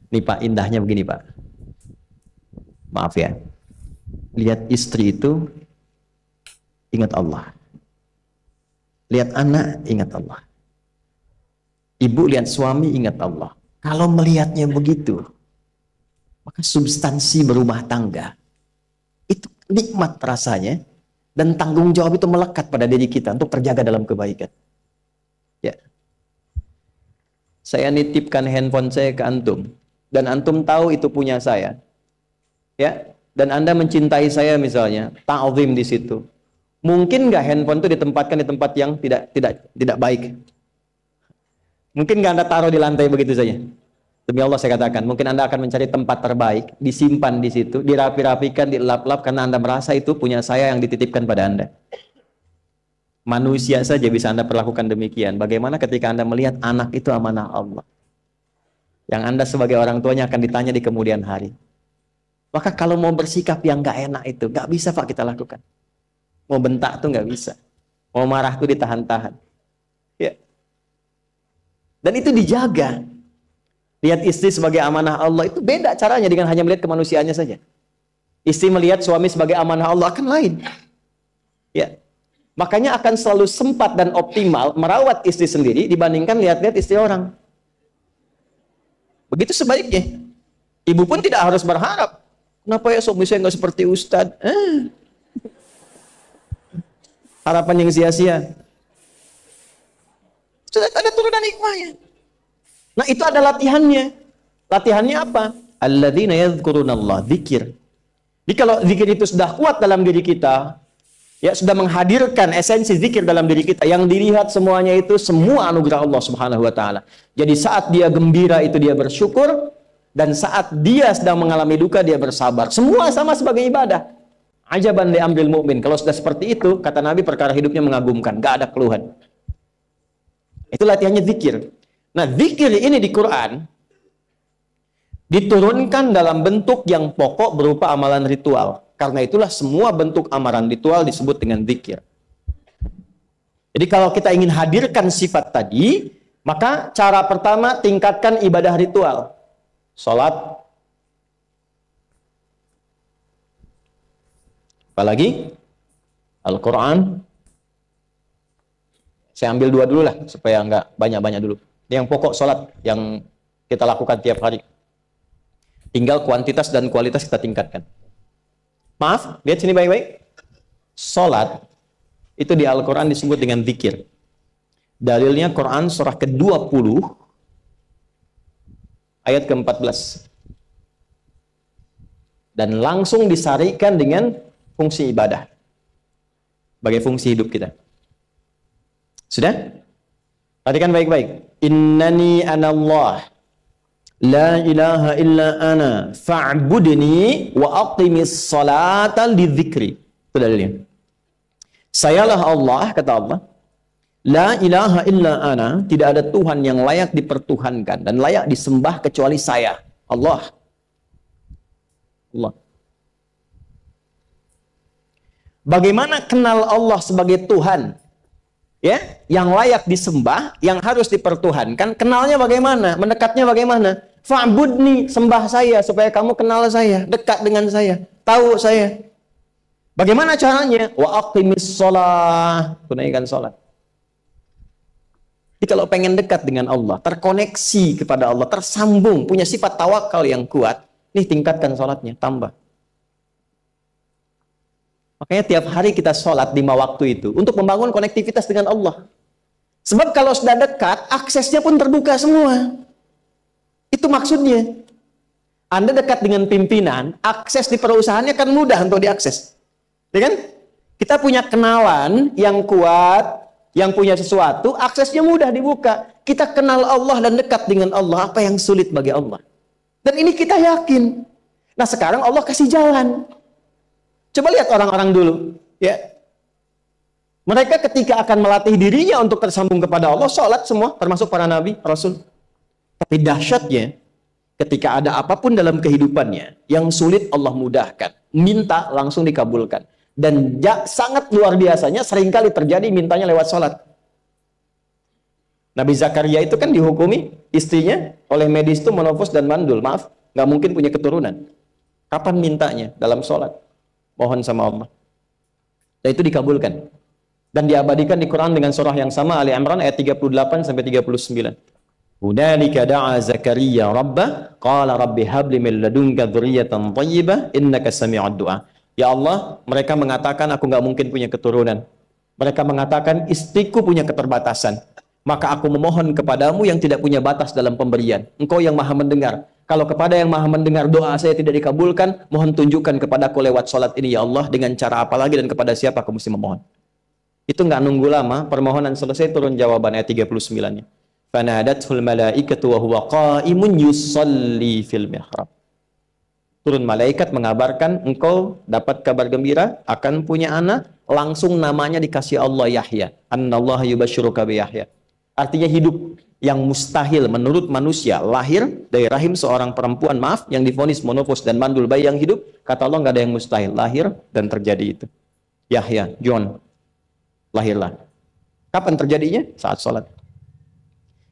Nih Pak, indahnya begini Pak. Maaf ya. Lihat istri itu ingat Allah. Lihat anak ingat Allah. Ibu lihat suami ingat Allah. Kalau melihatnya begitu, maka substansi berumah tangga itu nikmat rasanya, dan tanggung jawab itu melekat pada diri kita untuk terjaga dalam kebaikan. Ya. Saya nitipkan handphone saya ke antum, dan antum tahu itu punya saya. Ya, dan Anda mencintai saya misalnya, ta'zim di situ. Mungkin nggak handphone itu ditempatkan di tempat yang tidak baik? Mungkin nggak Anda taruh di lantai begitu saja? Demi Allah saya katakan, mungkin Anda akan mencari tempat terbaik, disimpan di situ, dirapi-rapikan, dilap-lap, karena Anda merasa itu punya saya yang dititipkan pada Anda. Manusia saja bisa Anda perlakukan demikian. Bagaimana ketika Anda melihat anak itu amanah Allah, yang Anda sebagai orang tuanya akan ditanya di kemudian hari. Maka kalau mau bersikap yang gak enak itu, gak bisa Pak kita lakukan. Mau bentak tuh gak bisa. Mau marah tuh ditahan-tahan. Ya. Dan itu dijaga. Lihat istri sebagai amanah Allah, itu beda caranya dengan hanya melihat kemanusiaannya saja. Istri melihat suami sebagai amanah Allah akan lain. Ya. Makanya akan selalu sempat dan optimal merawat istri sendiri dibandingkan lihat-lihat istri orang. Begitu sebaliknya. Ibu pun tidak harus berharap, kenapa ya suami saya nggak seperti Ustadz? Harapan yang sia-sia. Sudah ada turunan hikmahnya. Nah itu ada latihannya. Latihannya apa? Alladzina yadhkurunallah, zikir. Jadi kalau zikir itu sudah kuat dalam diri kita, ya sudah menghadirkan esensi zikir dalam diri kita, yang dilihat semuanya itu semua anugerah Allah Subhanahu wa taala. Jadi saat dia gembira itu dia bersyukur, dan saat dia sedang mengalami duka dia bersabar. Semua sama sebagai ibadah. Ajaban li amril mu'min. Kalau sudah seperti itu, kata Nabi, perkara hidupnya mengagumkan, gak ada keluhan. Itu latihannya zikir. Nah, zikir ini di Quran diturunkan dalam bentuk yang pokok berupa amalan ritual. Karena itulah semua bentuk amalan ritual disebut dengan zikir. Jadi kalau kita ingin hadirkan sifat tadi, maka cara pertama tingkatkan ibadah ritual. Salat. Apalagi? Al-Quran. Saya ambil dua dulu lah, supaya nggak banyak-banyak dulu. Yang pokok salat yang kita lakukan tiap hari. Tinggal kuantitas dan kualitas kita tingkatkan. Maaf, lihat sini baik-baik. Salat itu di Al-Quran disebut dengan zikir. Dalilnya Quran surah ke-20 ayat ke-14. Dan langsung disarikan dengan fungsi ibadah sebagai fungsi hidup kita. Sudah? Perhatikan baik-baik. Innani anallah la ilaha illa ana fa'budni wa aqimis salata lidzikri. Itu dalilnya. Sayalah Allah, kata Allah. La ilaha illa ana, tidak ada Tuhan yang layak dipertuhankan dan layak disembah kecuali saya, Allah. Allah. Bagaimana kenal Allah sebagai Tuhan? Ya, yang layak disembah, yang harus dipertuhankan, kenalnya bagaimana? Mendekatnya bagaimana? Fa'budni, sembah saya supaya kamu kenal saya, dekat dengan saya, tahu saya. Bagaimana caranya? Wa aqimis shalah, tunaikan salat. Jadi kalau pengen dekat dengan Allah, terkoneksi kepada Allah, tersambung, punya sifat tawakal yang kuat, nih tingkatkan salatnya, tambah. Makanya tiap hari kita sholat 5 waktu itu untuk membangun konektivitas dengan Allah. Sebab kalau sudah dekat, aksesnya pun terbuka semua. Itu maksudnya. Anda dekat dengan pimpinan, akses di perusahaannya kan mudah untuk diakses. Ya kan? Kita punya kenalan yang kuat, yang punya sesuatu, aksesnya mudah dibuka. Kita kenal Allah dan dekat dengan Allah, apa yang sulit bagi Allah. Dan ini kita yakin. Nah sekarang Allah kasih jalan. Coba lihat orang-orang dulu, ya. Mereka ketika akan melatih dirinya untuk tersambung kepada Allah, sholat semua, termasuk para nabi, rasul. Tapi dahsyatnya, ketika ada apapun dalam kehidupannya yang sulit Allah mudahkan, minta langsung dikabulkan. Dan sangat luar biasanya, seringkali terjadi mintanya lewat sholat. Nabi Zakaria itu kan dihukumi istrinya oleh medis itu menopause dan mandul. Maaf, nggak mungkin punya keturunan. Kapan mintanya? Dalam sholat. Mohon sama Allah. Dan itu dikabulkan. Dan diabadikan di Quran dengan surah yang sama, Ali Imran ayat 38 sampai 39. Hunalika da'a Zakaria rabbah qala rabbi habli min ladunka dzurriyyatan thayyibah innaka sami'ud du'a. Ya Allah, mereka mengatakan aku nggak mungkin punya keturunan. Mereka mengatakan istriku punya keterbatasan. Maka aku memohon kepadamu yang tidak punya batas dalam pemberian. Engkau yang maha mendengar. Kalau kepada yang maha mendengar doa saya tidak dikabulkan, mohon tunjukkan kepadaku lewat sholat ini ya Allah, dengan cara apa lagi dan kepada siapa aku mesti memohon. Itu nggak nunggu lama, permohonan selesai turun jawaban ayat 39-nya. Fanadathul malaikatu wa huwa qa'imun yusalli fil mihrab. Turun malaikat mengabarkan engkau dapat kabar gembira akan punya anak, langsung namanya dikasih Allah Yahya. Annallaha yubashshiruka bi Yahya. Artinya hidup yang mustahil menurut manusia, lahir dari rahim seorang perempuan, maaf, yang divonis monopause dan mandul, bayi yang hidup, kata Allah nggak ada yang mustahil, lahir dan terjadi itu. Yahya, John, lahirlah. Kapan terjadinya? Saat sholat.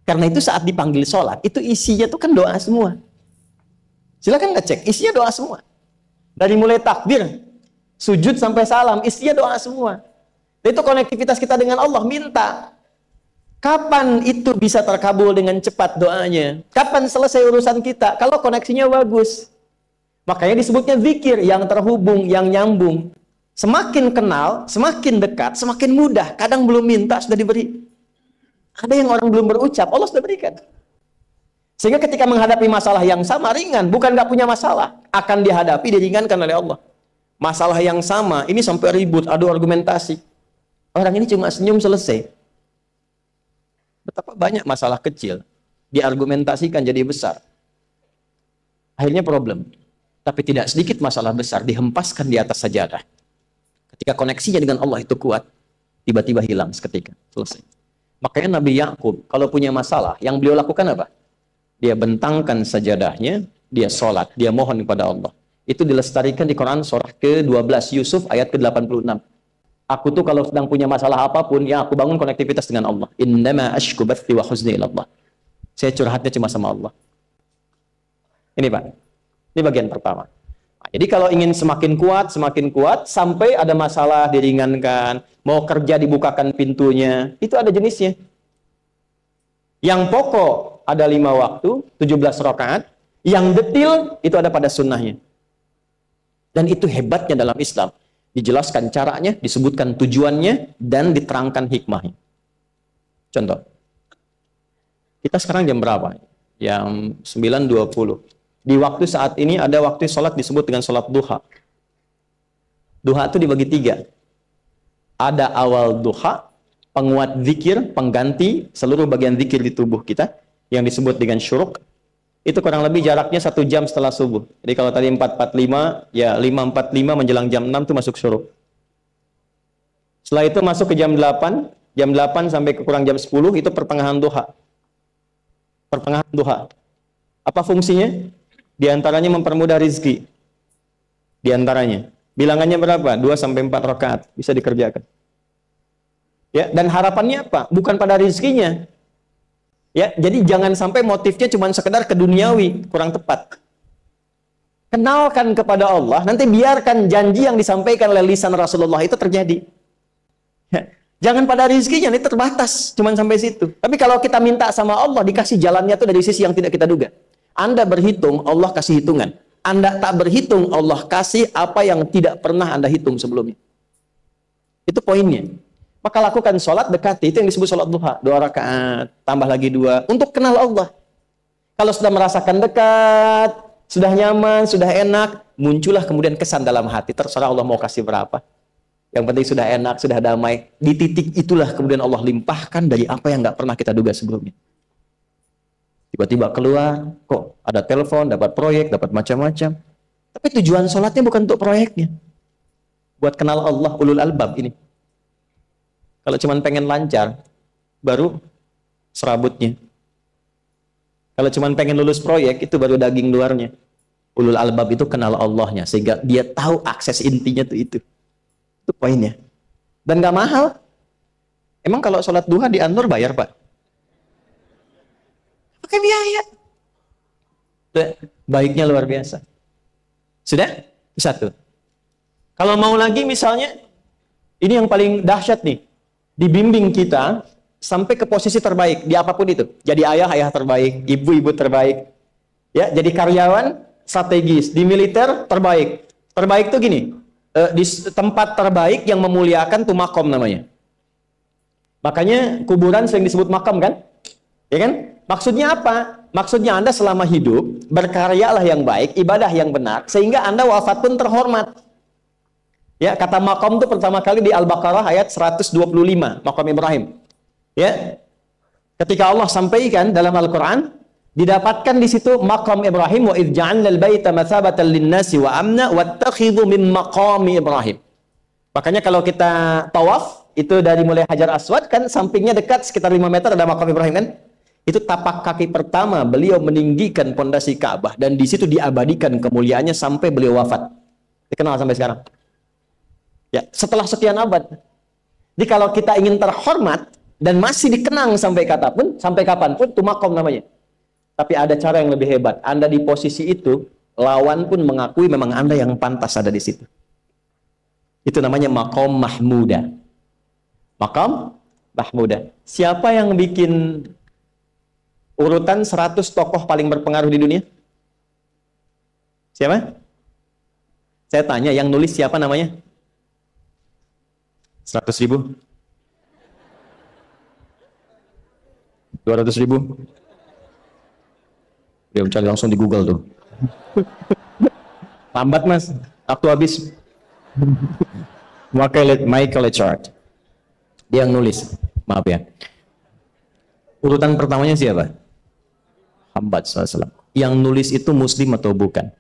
Karena itu saat dipanggil sholat, itu isinya tuh kan doa semua. Silakan ngecek, isinya doa semua. Dari mulai takbir, sujud sampai salam, isinya doa semua. Dan itu konektivitas kita dengan Allah, minta. Kapan itu bisa terkabul dengan cepat doanya? Kapan selesai urusan kita? Kalau koneksinya bagus. Makanya disebutnya zikir, yang terhubung, yang nyambung. Semakin kenal, semakin dekat, semakin mudah. Kadang belum minta, sudah diberi. Ada yang orang belum berucap, Allah sudah berikan. Sehingga ketika menghadapi masalah yang sama, ringan. Bukan nggak punya masalah. Akan dihadapi, diringankan oleh Allah. Masalah yang sama, ini sampai ribut, adu argumentasi. Orang ini cuma senyum, selesai. Betapa banyak masalah kecil diargumentasikan jadi besar. Akhirnya problem. Tapi tidak sedikit masalah besar dihempaskan di atas sajadah. Ketika koneksinya dengan Allah itu kuat, tiba-tiba hilang seketika. Selesai. Makanya Nabi Yakub kalau punya masalah, yang beliau lakukan apa? Dia bentangkan sajadahnya, dia sholat, dia mohon kepada Allah. Itu dilestarikan di Quran surah ke-12 Yusuf ayat ke-86. Aku tuh kalau sedang punya masalah apapun, ya aku bangun konektivitas dengan Allah. Innama ashku bathi wa huzni ila Allah. Saya curhatnya cuma sama Allah. Ini Pak, ini bagian pertama. Nah, jadi kalau ingin semakin kuat, sampai ada masalah diringankan, mau kerja dibukakan pintunya, itu ada jenisnya. Yang pokok ada 5 waktu, 17 rakaat. Yang detil itu ada pada sunnahnya. Dan itu hebatnya dalam Islam. Dijelaskan caranya, disebutkan tujuannya, dan diterangkan hikmahnya. Contoh. Kita sekarang jam berapa? Jam 9.20. Di waktu saat ini ada waktu sholat disebut dengan sholat duha. Duha itu dibagi 3. Ada awal duha, penguat zikir, pengganti seluruh bagian zikir di tubuh kita, yang disebut dengan syuruk. Itu kurang lebih jaraknya 1 jam setelah subuh. Jadi kalau tadi 4.45, ya 5.45 menjelang jam 6 itu masuk syuruk. Setelah itu masuk ke jam 8 sampai ke kurang jam 10 itu pertengahan duha. Pertengahan duha. Apa fungsinya? Di antaranya mempermudah rizki. Di antaranya. Bilangannya berapa? 2 sampai 4 rakaat bisa dikerjakan. Ya, dan harapannya apa? Bukan pada rizkinya. Ya, jadi jangan sampai motifnya cuma sekedar keduniawi, kurang tepat. Kenalkan kepada Allah, nanti biarkan janji yang disampaikan oleh lisan Rasulullah itu terjadi. Ya, jangan pada rizkinya, ini terbatas, cuma sampai situ. Tapi kalau kita minta sama Allah, dikasih jalannya itu dari sisi yang tidak kita duga. Anda berhitung, Allah kasih hitungan. Anda tak berhitung, Allah kasih apa yang tidak pernah Anda hitung sebelumnya. Itu poinnya. Maka lakukan sholat dekati, itu yang disebut sholat duha. 2 rakaat, tambah lagi 2, untuk kenal Allah. Kalau sudah merasakan dekat, sudah nyaman, sudah enak, muncullah kemudian kesan dalam hati, terserah Allah mau kasih berapa. Yang penting sudah enak, sudah damai. Di titik itulah kemudian Allah limpahkan dari apa yang nggak pernah kita duga sebelumnya. Tiba-tiba keluar, kok ada telepon, dapat proyek, dapat macam-macam. Tapi tujuan sholatnya bukan untuk proyeknya. Buat kenal Allah, ulul albab ini. Kalau cuma pengen lancar, baru serabutnya. Kalau cuma pengen lulus proyek, itu baru daging luarnya. Ulul albab itu kenal Allahnya, sehingga dia tahu akses intinya tuh itu. Itu poinnya. Dan gak mahal. Emang kalau sholat duha di Anur bayar, Pak? Pakai biaya. Baiknya luar biasa. Sudah? Satu. Kalau mau lagi misalnya, ini yang paling dahsyat nih. Dibimbing kita sampai ke posisi terbaik di apapun itu. Jadi ayah terbaik, ibu terbaik. Ya, jadi karyawan strategis, di militer terbaik. Terbaik tuh gini, di tempat terbaik yang memuliakan tuh makom namanya. Makanya kuburan sering disebut makam kan? Ya kan? Maksudnya apa? Maksudnya Anda selama hidup berkaryalah yang baik, ibadah yang benar, sehingga Anda wafat pun terhormat. Ya, kata makom itu pertama kali di Al-Baqarah ayat 125, makom Ibrahim. Ya. Ketika Allah sampaikan dalam Al-Qur'an, didapatkan di situ makom Ibrahim, wa idz ja'alna al-baita matsabatan lin-nasi wa amna wattakhidhu min maqami Ibrahim. Makanya kalau kita tawaf, itu dari mulai Hajar Aswad kan sampingnya dekat sekitar 5 meter ada makom Ibrahim kan? Itu tapak kaki pertama beliau meninggikan pondasi Ka'bah dan di situ diabadikan kemuliaannya sampai beliau wafat. Dikenal sampai sekarang. Ya, setelah sekian abad. Jadi kalau kita ingin terhormat dan masih dikenang sampai kapanpun, itu makom namanya. Tapi ada cara yang lebih hebat. Anda di posisi itu, lawan pun mengakui memang Anda yang pantas ada di situ. Itu namanya makom mahmuda. Makom mahmuda. Siapa yang bikin urutan 100 tokoh paling berpengaruh di dunia? Siapa? Saya tanya, yang nulis siapa namanya? 100.000? 200.000? Dia mencari langsung di Google tuh. Lambat mas, waktu habis. Michael Chart. Dia yang nulis, maaf ya. Urutan pertamanya siapa? Muhammad SAW. Yang nulis itu muslim atau bukan?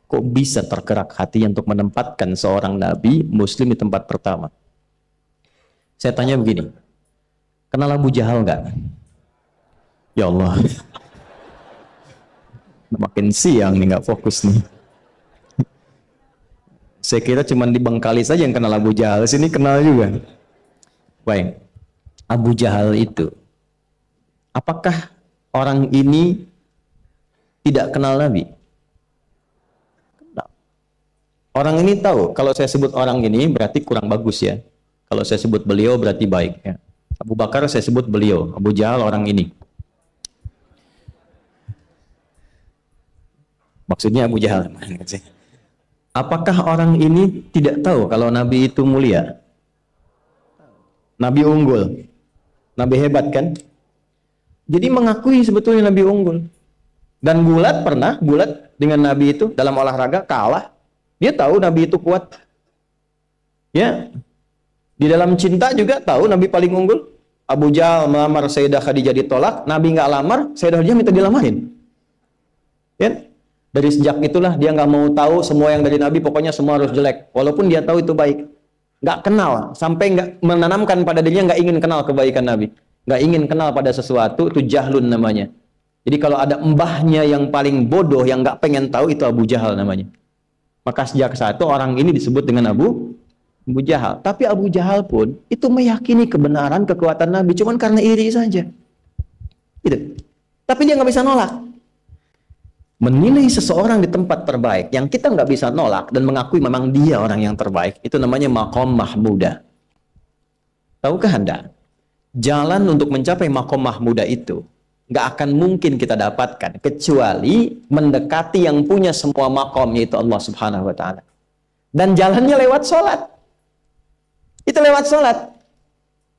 Kok bisa tergerak hatinya untuk menempatkan seorang nabi muslim di tempat pertama? Saya tanya begini, kenal Abu Jahal nggak? Ya Allah, makin siang nih nggak fokus nih. Saya kira cuma di Bengkali saja yang kenal Abu Jahal, sini kenal juga. Baik, Abu Jahal itu, apakah orang ini tidak kenal Nabi? Orang ini tahu, kalau saya sebut orang ini berarti kurang bagus ya. Kalau saya sebut beliau berarti baik ya. Abu Bakar saya sebut beliau, Abu Jahal orang ini. Maksudnya Abu Jahal. Apakah orang ini tidak tahu kalau Nabi itu mulia? Nabi unggul. Nabi hebat kan? Jadi mengakui sebetulnya Nabi unggul. Dan bulat dengan Nabi itu dalam olahraga kalah. Dia tahu Nabi itu kuat. Ya. Di dalam cinta juga tahu Nabi paling unggul. Abu Jahal melamar Sayyidah Khadijah ditolak, Nabi nggak lamar, Sayyidah Khadijah minta dilamarin. Ya. Dari sejak itulah dia nggak mau tahu semua yang dari Nabi, pokoknya semua harus jelek. Walaupun dia tahu itu baik. Nggak kenal, sampai nggak menanamkan pada dirinya nggak ingin kenal kebaikan Nabi. Nggak ingin kenal pada sesuatu, itu jahlun namanya. Jadi kalau ada mbahnya yang paling bodoh, yang nggak pengen tahu, itu Abu Jahal namanya. Maka sejak saat itu orang ini disebut dengan Abu Jahal. Tapi Abu Jahal pun itu meyakini kebenaran, kekuatan Nabi, cuman karena iri saja. Gitu. Tapi dia nggak bisa nolak. Menilai seseorang di tempat terbaik yang kita nggak bisa nolak dan mengakui memang dia orang yang terbaik, itu namanya makom mahmuda. Tahukah Anda? Jalan untuk mencapai makom mahmuda itu nggak akan mungkin kita dapatkan kecuali mendekati yang punya semua makom, yaitu Allah Subhanahu wa Ta'ala. Dan jalannya lewat sholat. Itu lewat sholat.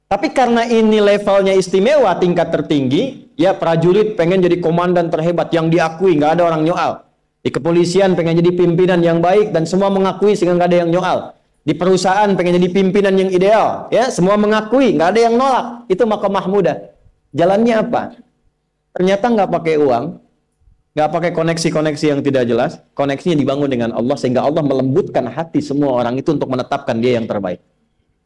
Tapi karena ini levelnya istimewa, tingkat tertinggi, ya prajurit pengen jadi komandan terhebat yang diakui, nggak ada orang nyoal. Di kepolisian pengen jadi pimpinan yang baik dan semua mengakui sehingga nggak ada yang nyoal. Di perusahaan pengen jadi pimpinan yang ideal, ya semua mengakui, nggak ada yang nolak. Itu makom mahmuda. Jalannya apa? Ternyata nggak pakai uang, nggak pakai koneksi-koneksi yang tidak jelas. Koneksinya dibangun dengan Allah sehingga Allah melembutkan hati semua orang itu untuk menetapkan dia yang terbaik.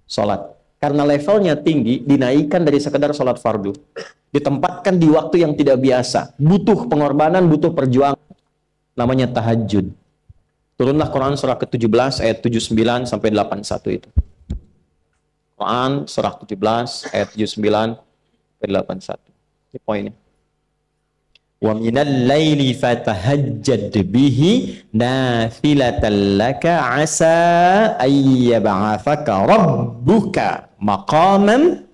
Sholat. Karena levelnya tinggi, dinaikkan dari sekedar sholat fardu. Ditempatkan di waktu yang tidak biasa. Butuh pengorbanan, butuh perjuangan. Namanya tahajud. Turunlah Quran surah ke-17 ayat 79 sampai 81 itu. Quran surah 17 ayat 79 sampai 81. Ini poinnya. Wa minal laili fatahajjad bihi nafilatan laka asa ayyab'athaka rabbuka maqaman.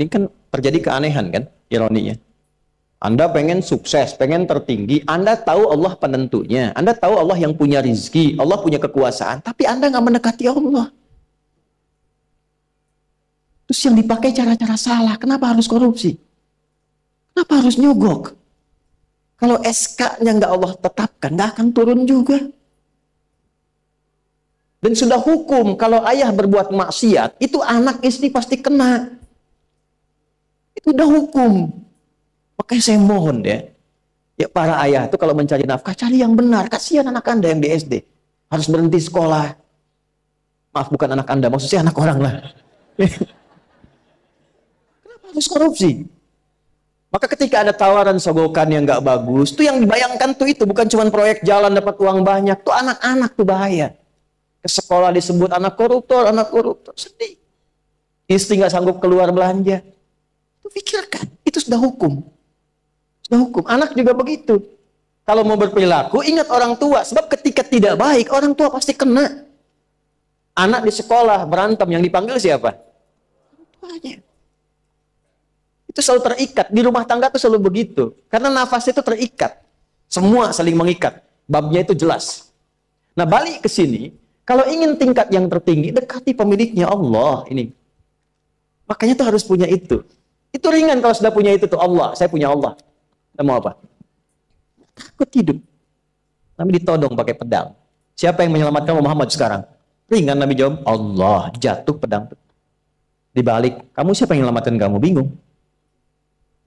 Ini kan terjadi keanehan kan, ironinya. Anda pengen sukses, pengen tertinggi, Anda tahu Allah penentunya, Anda tahu Allah yang punya rizki, Allah punya kekuasaan, tapi Anda nggak mendekati Allah. Terus yang dipakai cara-cara salah, kenapa harus korupsi? Kenapa harus nyogok? Kalau SK-nya nggak Allah tetapkan, nggak akan turun juga. Dan sudah hukum, kalau ayah berbuat maksiat, itu anak istri pasti kena. Itu udah hukum. Makanya saya mohon ya para ayah itu kalau mencari nafkah, cari yang benar. Kasihan anak Anda yang di SD. Harus berhenti sekolah. Maaf, bukan anak Anda, maksudnya anak orang lah. Kenapa harus korupsi? Maka ketika ada tawaran sogokan yang nggak bagus, tuh yang dibayangkan tuh itu bukan cuma proyek jalan dapat uang banyak, tuh anak-anak tuh bahaya. Ke sekolah disebut anak koruptor, sedih. Istri nggak sanggup keluar belanja. Tuh pikirkan, itu sudah hukum. Sudah hukum. Anak juga begitu. Kalau mau berperilaku, ingat orang tua. Sebab ketika tidak baik, orang tua pasti kena. Anak di sekolah berantem, yang dipanggil siapa? Orang tuanya. Itu selalu terikat. Di rumah tangga itu selalu begitu. Karena nafasnya itu terikat. Semua saling mengikat. Babnya itu jelas. Nah, balik ke sini. Kalau ingin tingkat yang tertinggi, dekati pemiliknya Allah. Ini. Makanya tuh harus punya itu. Itu ringan kalau sudah punya itu tuh Allah. Saya punya Allah. Kita mau apa? Takut hidup. Nabi ditodong pakai pedang. Siapa yang menyelamatkan Muhammad sekarang? Ringan Nabi jawab, Allah. Jatuh pedang. Dibalik, kamu siapa yang menyelamatkan kamu? Bingung.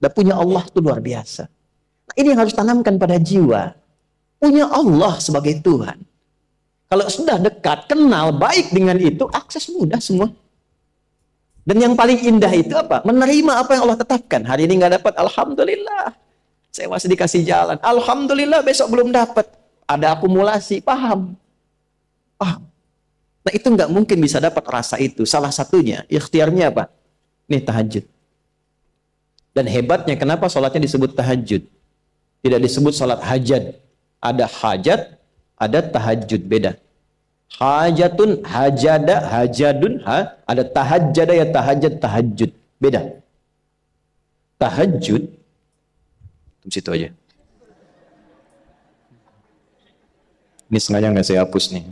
Dan punya Allah itu luar biasa. Nah, ini yang harus tanamkan pada jiwa. Punya Allah sebagai Tuhan. Kalau sudah dekat, kenal, baik dengan itu, akses mudah semua. Dan yang paling indah itu apa? Menerima apa yang Allah tetapkan. Hari ini nggak dapat, Alhamdulillah. Saya masih dikasih jalan. Alhamdulillah, besok belum dapat. Ada akumulasi, paham. Nah, itu nggak mungkin bisa dapat rasa itu. Salah satunya, ikhtiarnya apa? Nih, tahajud. Dan hebatnya, kenapa sholatnya disebut tahajud? Tidak disebut sholat hajat. Ada hajat, ada tahajud, beda. Hajatun, hajada, hajadun, ada tahajjada ya tahajud, tahajud. Beda. Tahajud, di situ aja. Ini sengaja nggak saya hapus nih.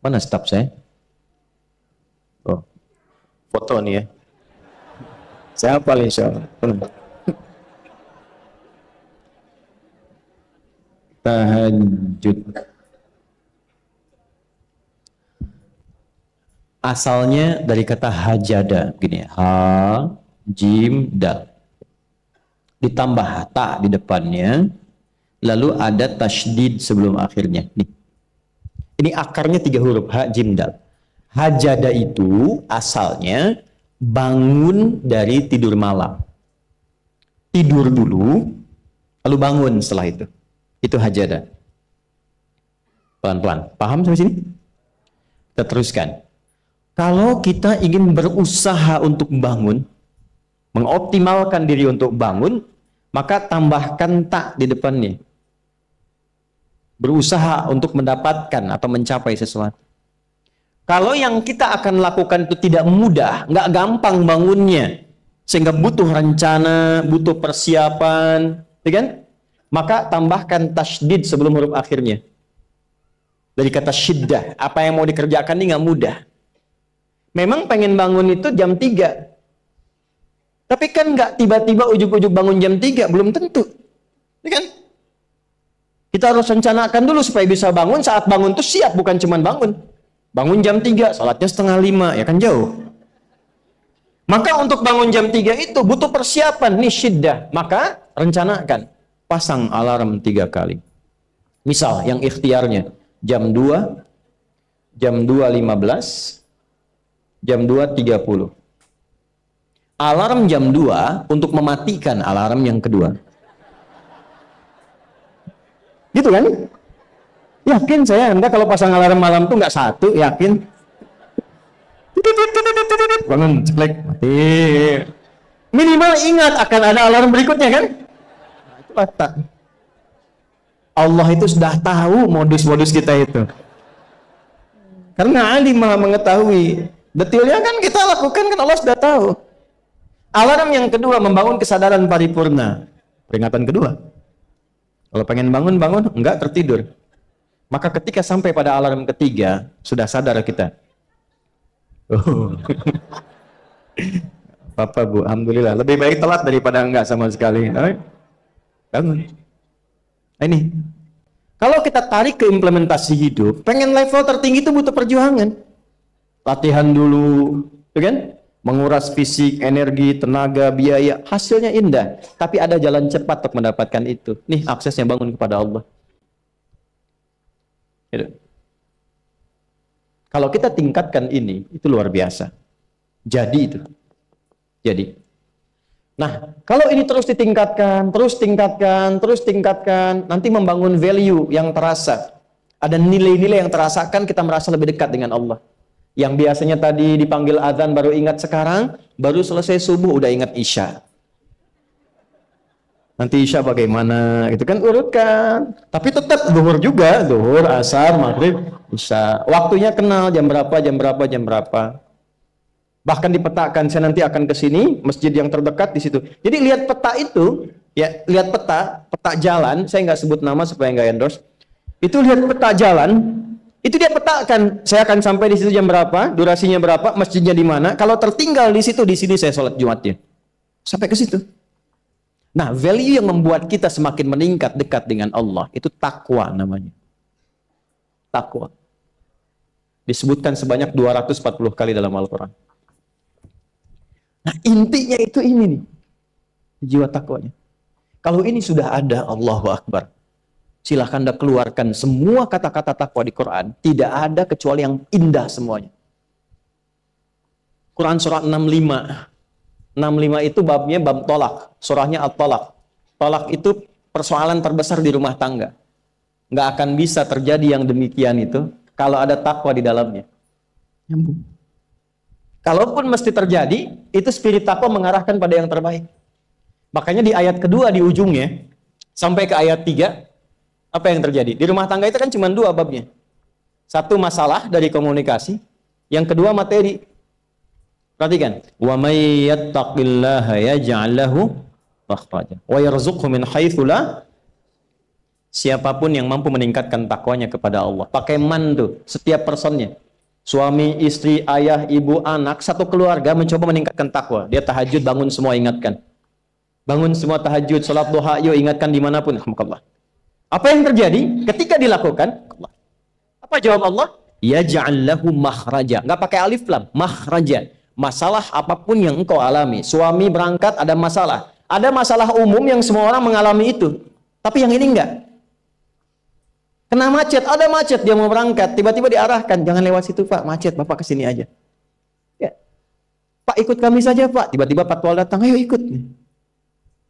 Mana staf saya? Oh, foto nih ya. Saya hafal insya Allah. Tahajud. Asalnya dari kata hajada, begini, ha, jim, dal. Ditambah ta di depannya, lalu ada tasydid sebelum akhirnya. Nih. Ini akarnya 3 huruf, ha, jim, dal. Hajada itu asalnya bangun dari tidur malam. Tidur dulu, lalu bangun setelah itu. Itu hajada. Pelan-pelan. Paham sampai sini? Kita teruskan. Kalau kita ingin berusaha untuk bangun, mengoptimalkan diri untuk bangun, maka tambahkan tak di depannya. Berusaha untuk mendapatkan atau mencapai sesuatu. Kalau yang kita akan lakukan itu tidak mudah, nggak gampang bangunnya, sehingga butuh rencana, butuh persiapan, ya kan? Maka tambahkan tasydid sebelum huruf akhirnya. Dari kata syiddah, apa yang mau dikerjakan ini nggak mudah. Memang pengen bangun itu jam 3. Tapi kan nggak tiba-tiba ujuk-ujuk bangun jam 3, belum tentu. Ya kan? Kita harus rencanakan dulu supaya bisa bangun, saat bangun itu siap, bukan cuma bangun. Bangun jam 3, salatnya 4:30, ya kan jauh. Maka untuk bangun jam 3 itu butuh persiapan, nih syiddah. Maka rencanakan. Pasang alarm 3 kali. Misal yang ikhtiarnya jam 2, jam 2.15, jam 2.30. Alarm jam 2 untuk mematikan alarm yang kedua. Gitu kan? Yakin saya, Anda kalau pasang alarm malam tuh nggak 1, yakin? Itu bangun, ceklek, mati. Minimal ingat akan ada alarm berikutnya kan? Nah, itulah tak. Allah itu sudah tahu modus-modus kita itu. Karena alim maha mengetahui. Detailnya kan kita lakukan kan Allah sudah tahu. Alarm yang kedua, membangun kesadaran paripurna. Peringatan kedua. Kalau pengen bangun, enggak tertidur. Maka ketika sampai pada alarm ketiga, sudah sadar kita. Oh. Bapak, Bu, alhamdulillah. Lebih baik telat daripada enggak sama sekali. Bangun. Ini. Kalau kita tarik ke implementasi hidup, pengen level tertinggi itu butuh perjuangan. Latihan dulu, kan? Menguras fisik, energi, tenaga, biaya, hasilnya indah. Tapi ada jalan cepat untuk mendapatkan itu. Nih aksesnya, bangun kepada Allah. Gitu. Kalau kita tingkatkan ini, itu luar biasa. Jadi itu. Jadi. Nah, kalau ini terus ditingkatkan, nanti membangun value yang terasa. Ada nilai-nilai yang terasakan, kita merasa lebih dekat dengan Allah. Yang biasanya tadi dipanggil azan baru ingat sekarang, baru selesai subuh udah ingat isya. Nanti isya bagaimana? Itu kan urutkan. Tapi tetap zuhur juga, zuhur, asar, maghrib, isya. Waktunya kenal jam berapa. Bahkan dipetakan, saya nanti akan ke sini, masjid yang terdekat di situ. Jadi lihat peta itu, ya lihat peta jalan, saya nggak sebut nama supaya nggak endorse. Itu lihat peta jalan, itu dia petakan, saya akan sampai di situ jam berapa, durasinya berapa, masjidnya di mana. Kalau tertinggal di situ, di sini saya sholat Jumatnya. Sampai ke situ. Nah, value yang membuat kita semakin meningkat dekat dengan Allah, itu takwa namanya. Takwa. Disebutkan sebanyak 240 kali dalam Al-Quran. Nah, intinya itu ini nih. Jiwa takwanya. Kalau ini sudah ada, Allahu Akbar. Silahkan Anda keluarkan semua kata-kata takwa di Quran. Tidak ada kecuali yang indah semuanya. Quran surat 65. 65 itu babnya bab tolak. Surahnya At-Tolak. Tolak itu persoalan terbesar di rumah tangga. Nggak akan bisa terjadi yang demikian itu kalau ada takwa di dalamnya. Nyambung. Kalaupun mesti terjadi, itu spirit takwa mengarahkan pada yang terbaik. Makanya di ayat kedua di ujungnya, sampai ke ayat 3, apa yang terjadi? Di rumah tangga itu kan cuma 2 babnya. Satu masalah dari komunikasi, yang kedua materi. Perhatikan. Wa may yattaqillaha yaj'al lahu makhraja wa yarzuqhu min haitsu la. Siapapun yang mampu meningkatkan takwanya kepada Allah. Pakai man tuh, setiap personnya. Suami, istri, ayah, ibu, anak, satu keluarga mencoba meningkatkan takwa. Dia tahajud, bangun semua ingatkan. Bangun semua tahajud, sholat duha, yuk ingatkan dimanapun. Alhamdulillah. Apa yang terjadi? Ketika dilakukan, apa jawab Allah? Ya ja'allahu makhraja. Nggak pakai alif lam, makhraja. Masalah apapun yang engkau alami. Suami berangkat ada masalah. Ada masalah umum yang semua orang mengalami itu. Tapi yang ini enggak. Kena macet, ada macet, dia mau berangkat, tiba-tiba diarahkan, jangan lewat situ Pak, macet, Bapak kesini aja. Ya. Pak ikut kami saja Pak, tiba-tiba patwal datang, ayo ikut.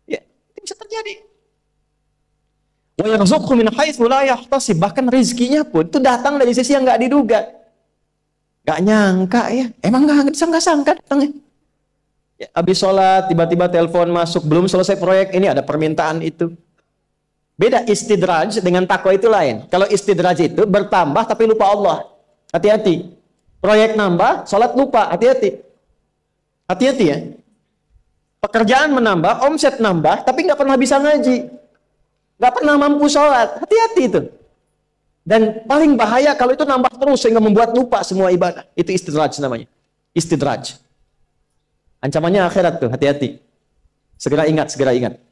Ya, itu bisa terjadi. Wa yarzuqhu min haitsu la yahtasib, bahkan rezekinya pun itu datang dari sisi yang nggak diduga. Nggak nyangka ya, emang nggak disangka-sangka datangnya. Ya, habis sholat, tiba-tiba telepon masuk, belum selesai proyek, ini ada permintaan itu. Beda istidraj dengan takwa itu lain. Kalau istidraj itu bertambah tapi lupa Allah. Hati-hati. Proyek nambah, sholat lupa. Hati-hati. Hati-hati ya. Pekerjaan menambah, omset nambah, tapi nggak pernah bisa ngaji. Nggak pernah mampu sholat. Hati-hati itu. Dan paling bahaya kalau itu nambah terus sehingga membuat lupa semua ibadah. Itu istidraj namanya. Istidraj. Ancamannya akhirat tuh, hati-hati. Segera ingat, segera ingat.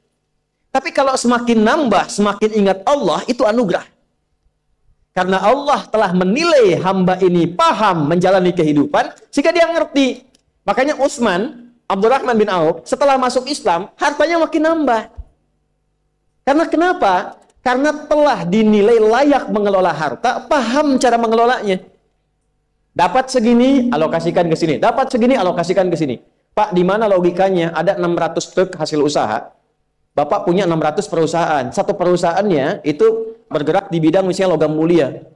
Tapi kalau semakin nambah, semakin ingat Allah, itu anugerah. Karena Allah telah menilai hamba ini paham menjalani kehidupan, sehingga dia ngerti. Makanya Utsman, Abdurrahman bin Auf, setelah masuk Islam, hartanya makin nambah. Karena kenapa? Karena telah dinilai layak mengelola harta, paham cara mengelolanya. Dapat segini, alokasikan ke sini. Dapat segini, alokasikan ke sini. Pak, di mana logikanya? Ada 600 truk hasil usaha. Bapak punya 600 perusahaan. Satu perusahaannya itu bergerak di bidang misalnya logam mulia.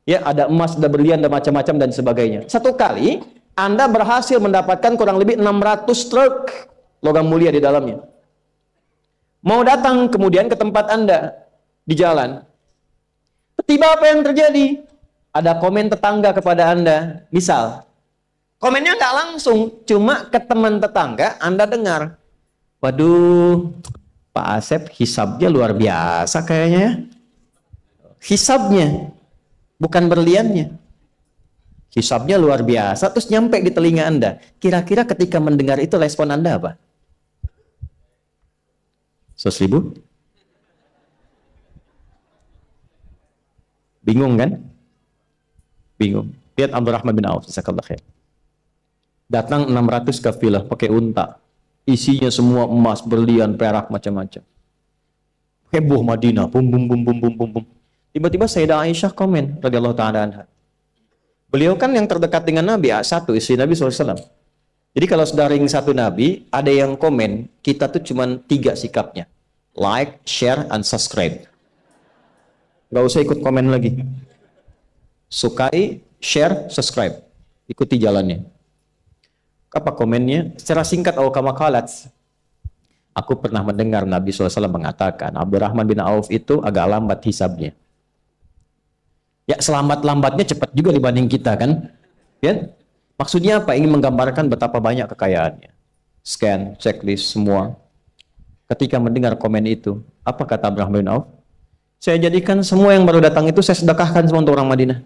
Ya, ada emas, ada berlian, ada macam-macam dan sebagainya. Satu kali Anda berhasil mendapatkan kurang lebih 600 truk logam mulia di dalamnya. Mau datang kemudian ke tempat Anda di jalan. Tiba apa yang terjadi? Ada komen tetangga kepada Anda. Misal, komennya nggak langsung, cuma ke teman tetangga Anda dengar. Waduh, Pak Asep hisabnya luar biasa kayaknya. Hisabnya, bukan berliannya. Hisabnya luar biasa, terus nyampe di telinga Anda. Kira-kira ketika mendengar itu respon Anda apa? 100.000? Bingung kan? Bingung. Lihat Abdurrahman bin Auf, jazakallahu khair. Datang 600 kafilah pakai unta. Isinya semua emas, berlian, perak, macam-macam. Heboh Madinah, bum bum bum bum bum bum bum. Tiba-tiba Sayyidah Aisyah komen radhiyallahu taala anha. Beliau kan yang terdekat dengan Nabi, satu istri Nabi SAW. Jadi kalau sudah ring satu Nabi, ada yang komen, kita tuh cuma 3 sikapnya. Like, share, and subscribe. Gak usah ikut komen lagi. Sukai, share, subscribe. Ikuti jalannya. Apa komennya? Secara singkat, kama qalat. Aku pernah mendengar Nabi SAW mengatakan, Abdurrahman bin Auf itu agak lambat hisabnya. Ya, selambat-lambatnya cepat juga dibanding kita kan? Ya? Maksudnya apa? Ingin menggambarkan betapa banyak kekayaannya. Scan, checklist, semua. Ketika mendengar komen itu, apa kata Abdurrahman bin Auf? Saya jadikan semua yang baru datang itu saya sedekahkan semua untuk orang Madinah.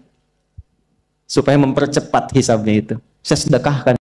Supaya mempercepat hisabnya itu. Saya sedekahkan